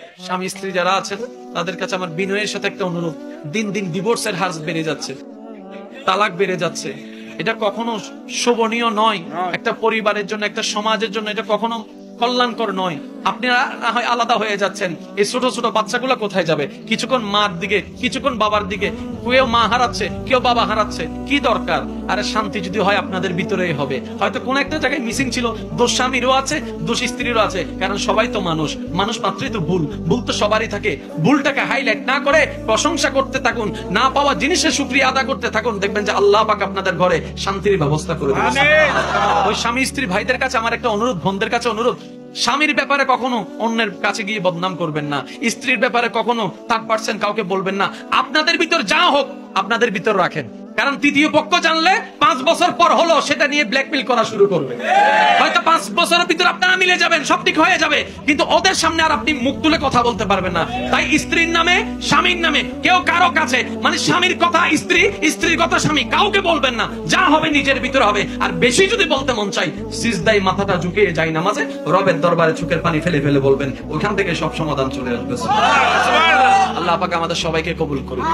স্বামী স্ত্রী যারা আছেন তাদের কাছে আমার বিনয়ের সাথে একটা অনুরোধ, দিন দিন ডিভোর্সের হার বেড়ে যাচ্ছে, তালাক বেড়ে যাচ্ছে। এটা কখনো শোভনীয় নয় একটা পরিবারের জন্য, একটা সমাজের জন্য এটা কখনো কল্যাণকর নয়। আপনারা না হয় আলাদা হয়ে যাচ্ছেন, এই ছোট ছোট বাচ্চাগুলো কোথায় যাবে? কিছুক্ষণ মার দিকে, কিছুক্ষণ বাবার দিকে, কেউ মা হারাচ্ছে, কেউ বাবা হারাচ্ছে, কি দরকার? আরে শান্তি যদি হয় আপনাদের ভিতরেই হবে। হয়তো কোন একটা জায়গায় মিসিং ছিল, দোষ স্বামীরও আছে, দোষ স্ত্রীরও আছে, কারণ সবাই তো মানুষ, মানুষ মাত্রই তো ভুল, ভুল তো সবারই থাকে। ভুলটাকে হাইলাইট না করে প্রশংসা করতে থাকুন, না পাওয়া জিনিসের শুকরিয়া আদা করতে থাকুন, দেখবেন যে আল্লাহ পাক আপনাদের ঘরে শান্তির ব্যবস্থা করে দেবেন। ওই স্বামী স্ত্রী ভাইদের কাছে আমার একটা অনুরোধ, বোনদের কাছে অনুরোধ, স্বামীর ব্যাপারে কখনো অন্যের কাছে গিয়ে বদনাম করবেন না, স্ত্রীর ব্যাপারে কখনো 3% কাউকে বলবেন না। আপনাদের ভিতর যা হোক আপনাদের ভিতর রাখেন, কারণ তৃতীয় পক্ষ জানলে 5 বছর পর হলো সেটা নিয়ে ব্ল্যাকমেল করা শুরু করবে। হয়তো 5 বছরের ভিতর আপনারা মিলে যাবেন, সব ঠিক হয়ে যাবে, কিন্তু ওদের সামনে আর আপনি মুখ তুলে কথা বলতে পারবেন না। তাই স্ত্রীর নামে, স্বামীর নামে কেউ কারো কাছে, মানে স্বামীর কথা স্ত্রী, স্ত্রীর কথা স্বামী, কাউকে বলবেন না। যা হবে নিজের ভিতরে হবে। আর বেশি যদি বলতে মন চাই, সিজদায় মাথাটা ঝুঁকিয়ে যায় নামাজে, রবের দরবারে চোখের পানি ফেলে ফেলে বলবেন, ওখান থেকে সব সমাধান চলে আসবে। আল্লাহ পাক আমাদের সবাইকে কবুল করুন।